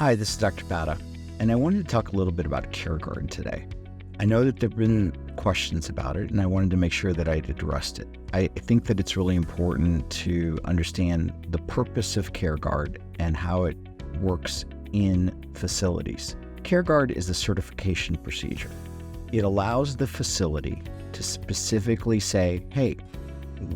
Hi, this is Dr. Padda, and I wanted to talk a little bit about CareGuard today. I know that there have been questions about it, and I wanted to make sure that I'd addressed it. I think that it's really important to understand the purpose of CareGuard and how it works in facilities. CareGuard is a certification procedure. It allows the facility to specifically say, hey,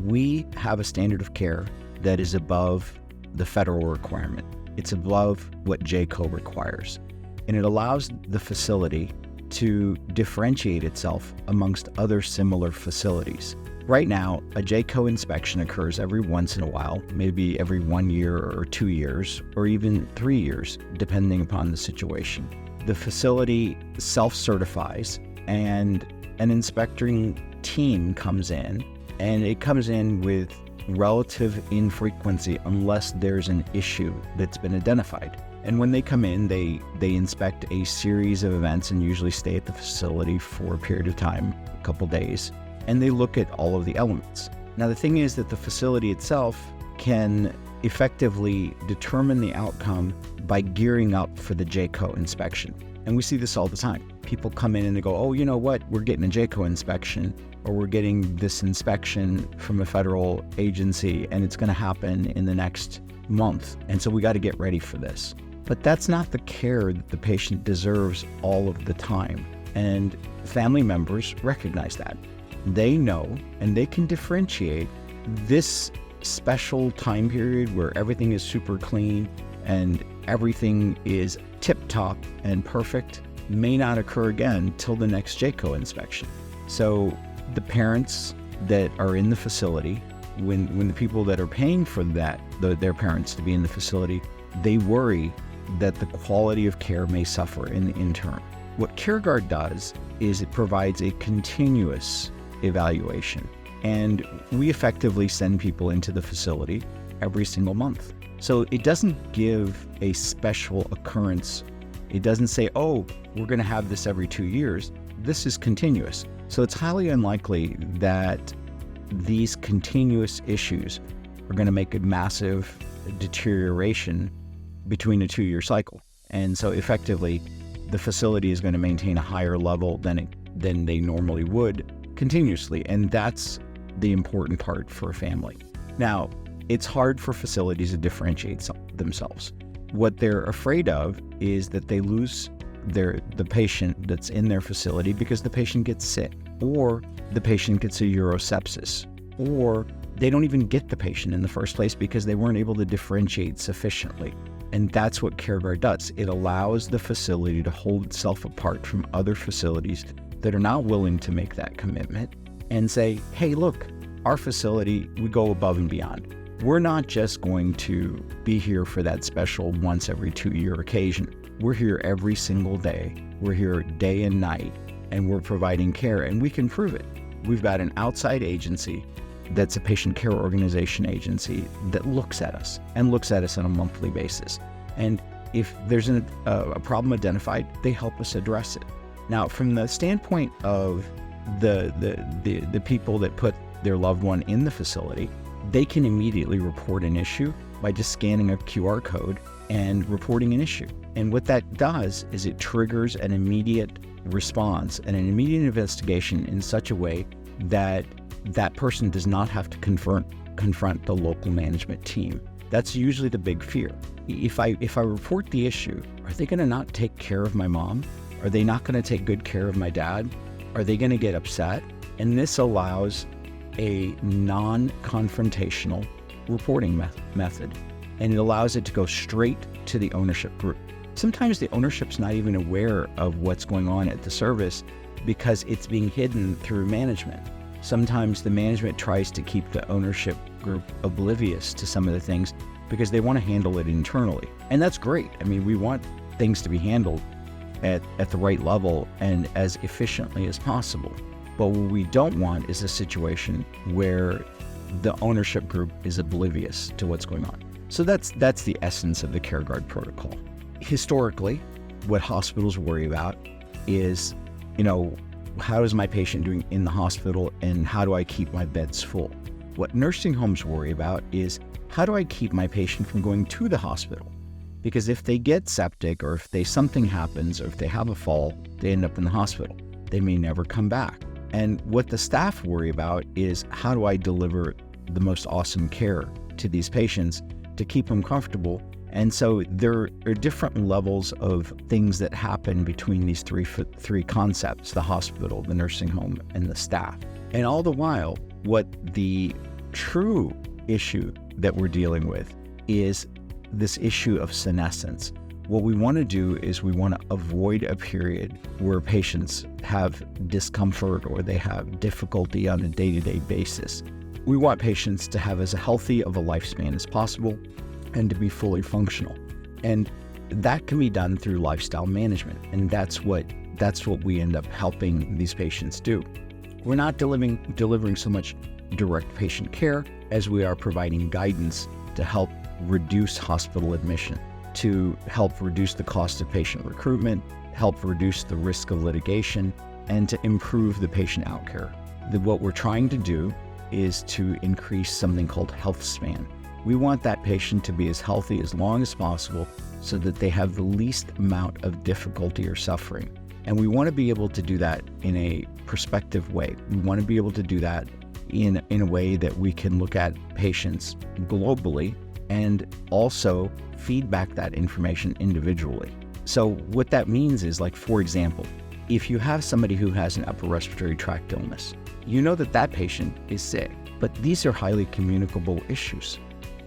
we have a standard of care that is above the federal requirement. It's above what JCO requires. And it allows the facility to differentiate itself amongst other similar facilities. Right now, a JCO inspection occurs every once in a while, maybe every 1 year or 2 years, or even 3 years, depending upon the situation. The facility self-certifies and an inspecting team comes in, and it comes in with relative infrequency unless there's an issue that's been identified. And when they come in, they inspect a series of events and usually stay at the facility for a period of time, a couple days, and they look at all of the elements. Now, the thing is that the facility itself can effectively determine the outcome by gearing up for the JCO inspection. And we see this all the time. People come in and they go, oh, you know what, we're getting a JCO inspection, or we're getting this inspection from a federal agency, and it's going to happen in the next month. And so we got to get ready for this. But that's not the care that the patient deserves all of the time. And family members recognize that. They know, and they can differentiate this special time period where everything is super clean and everything is tip-top and perfect may not occur again till the next JCO inspection. So the parents that are in the facility, when the people that are paying for that, their parents to be in the facility, they worry that the quality of care may suffer in turn. What CareGuard does is it provides a continuous evaluation, and we effectively send people into the facility every single month. So it doesn't give a special occurrence. It doesn't say, oh, we're going to have this every 2 years. This is continuous. So it's highly unlikely that these continuous issues are going to make a massive deterioration between a 2-year cycle. And so effectively, the facility is going to maintain a higher level than they normally would continuously. And that's the important part for a family. Now, it's hard for facilities to differentiate themselves. What they're afraid of is that they lose the patient that's in their facility because the patient gets sick, or the patient gets a urosepsis, or they don't even get the patient in the first place because they weren't able to differentiate sufficiently. And that's what CareGuard does. It allows the facility to hold itself apart from other facilities that are not willing to make that commitment and say, hey, look, our facility, we go above and beyond. We're not just going to be here for that special once every 2-year occasion. We're here every single day. We're here day and night, and we're providing care, and we can prove it. We've got an outside agency that's a patient care organization agency that looks at us and looks at us on a monthly basis. And if there's a problem identified, they help us address it. Now, from the standpoint of the people that put their loved one in the facility, they can immediately report an issue by just scanning a QR code and reporting an issue. And what that does is it triggers an immediate response and an immediate investigation in such a way that that person does not have to confront the local management team. That's usually the big fear. If I report the issue, are they going to not take care of my mom? Are they not going to take good care of my dad? Are they going to get upset? And this allows a non-confrontational reporting method, and it allows it to go straight to the ownership group. Sometimes the ownership's not even aware of what's going on at the service because it's being hidden through management. Sometimes the management tries to keep the ownership group oblivious to some of the things because they want to handle it internally. And that's great. I mean, we want things to be handled at the right level and as efficiently as possible. But what we don't want is a situation where the ownership group is oblivious to what's going on. So that's the essence of the CareGuard protocol. Historically, what hospitals worry about is, how is my patient doing in the hospital and how do I keep my beds full? What nursing homes worry about is, how do I keep my patient from going to the hospital? Because if they get septic, or if something happens, or if they have a fall, they end up in the hospital. They may never come back. And what the staff worry about is, how do I deliver the most awesome care to these patients to keep them comfortable? And so there are different levels of things that happen between these three concepts: the hospital, the nursing home, and the staff. And all the while, what the true issue that we're dealing with is this issue of senescence. What we want to do is we want to avoid a period where patients have discomfort or they have difficulty on a day-to-day basis. We want patients to have as healthy of a lifespan as possible and to be fully functional. And that can be done through lifestyle management. And that's what we end up helping these patients do. We're not delivering so much direct patient care as we are providing guidance to help reduce hospital admission, to help reduce the cost of patient recruitment, help reduce the risk of litigation, and to improve the patient outcare. What we're trying to do is to increase something called health span. We want that patient to be as healthy as long as possible so that they have the least amount of difficulty or suffering. And we want to be able to do that in a prospective way. We want to be able to do that in a way that we can look at patients globally and also feedback that information individually. So what that means is, like, for example, if you have somebody who has an upper respiratory tract illness, you know that patient is sick, but these are highly communicable issues.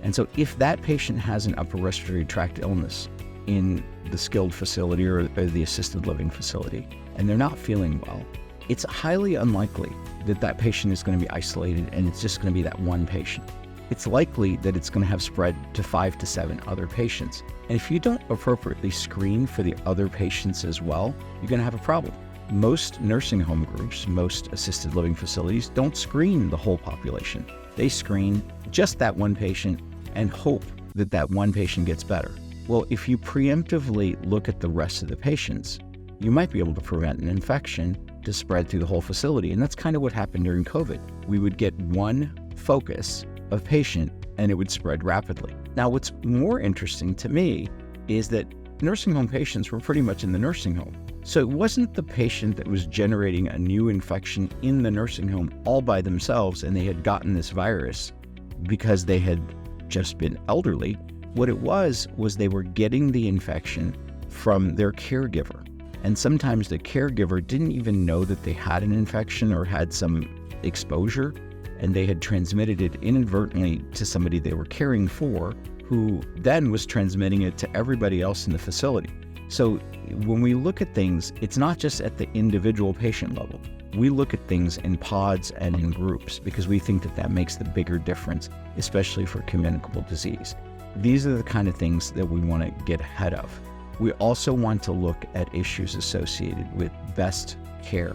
And so if that patient has an upper respiratory tract illness in the skilled facility or the assisted living facility, and they're not feeling well, it's highly unlikely that patient is going to be isolated and it's just going to be that one patient. It's likely that it's going to have spread to 5 to 7 other patients. And if you don't appropriately screen for the other patients as well, you're going to have a problem. Most nursing home groups, most assisted living facilities don't screen the whole population. They screen just that one patient and hope that one patient gets better. Well, if you preemptively look at the rest of the patients, you might be able to prevent an infection to spread through the whole facility. And that's kind of what happened during COVID. We would get one focus of patient and it would spread rapidly. Now, what's more interesting to me is that nursing home patients were pretty much in the nursing home. So it wasn't the patient that was generating a new infection in the nursing home all by themselves and they had gotten this virus because they had just been elderly. What it was they were getting the infection from their caregiver. And sometimes the caregiver didn't even know that they had an infection or had some exposure, and they had transmitted it inadvertently to somebody they were caring for, who then was transmitting it to everybody else in the facility. So when we look at things, it's not just at the individual patient level. We look at things in pods and in groups because we think that makes the bigger difference, especially for communicable disease. These are the kind of things that we want to get ahead of. We also want to look at issues associated with best care.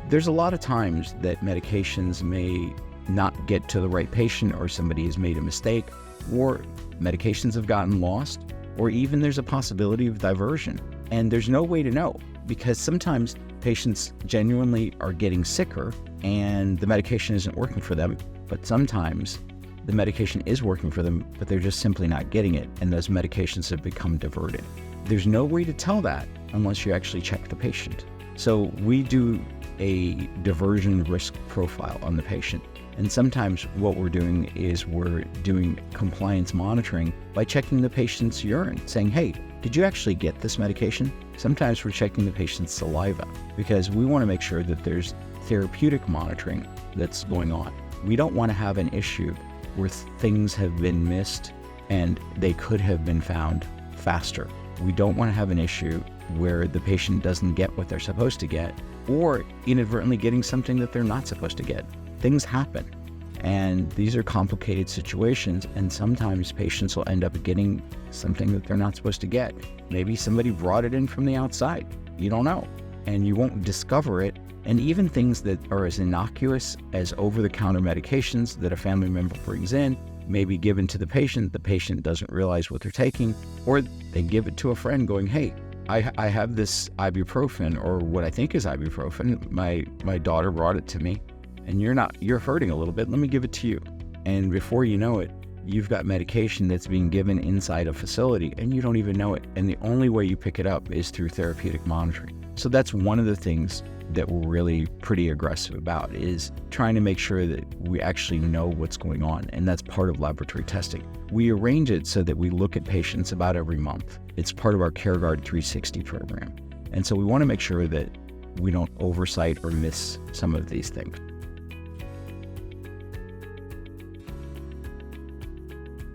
There's a lot of times that medications may not get to the right patient, or somebody has made a mistake, or medications have gotten lost, or even there's a possibility of diversion. And there's no way to know, because sometimes patients genuinely are getting sicker and the medication isn't working for them, but sometimes the medication is working for them, but they're just simply not getting it, and those medications have become diverted. There's no way to tell that unless you actually check the patient. So we do a diversion risk profile on the patient. And sometimes what we're doing is we're doing compliance monitoring by checking the patient's urine, saying, hey, did you actually get this medication? Sometimes we're checking the patient's saliva because we want to make sure that there's therapeutic monitoring that's going on. We don't want to have an issue where things have been missed and they could have been found faster. We don't want to have an issue where the patient doesn't get what they're supposed to get, or inadvertently getting something that they're not supposed to get. Things happen, and these are complicated situations, and sometimes patients will end up getting something that they're not supposed to get. Maybe somebody brought it in from the outside. You don't know, and you won't discover it. And even things that are as innocuous as over-the-counter medications that a family member brings in may be given to the patient doesn't realize what they're taking, or they give it to a friend going, hey, I have this ibuprofen, or what I think is ibuprofen. My daughter brought it to me, and you're hurting a little bit. Let me give it to you. And before you know it, you've got medication that's being given inside a facility and you don't even know it. And the only way you pick it up is through therapeutic monitoring. So that's one of the things that we're really pretty aggressive about, is trying to make sure that we actually know what's going on. And that's part of laboratory testing. We arrange it so that we look at patients about every month. It's part of our CareGuard 360 program. And so we want to make sure that we don't oversight or miss some of these things.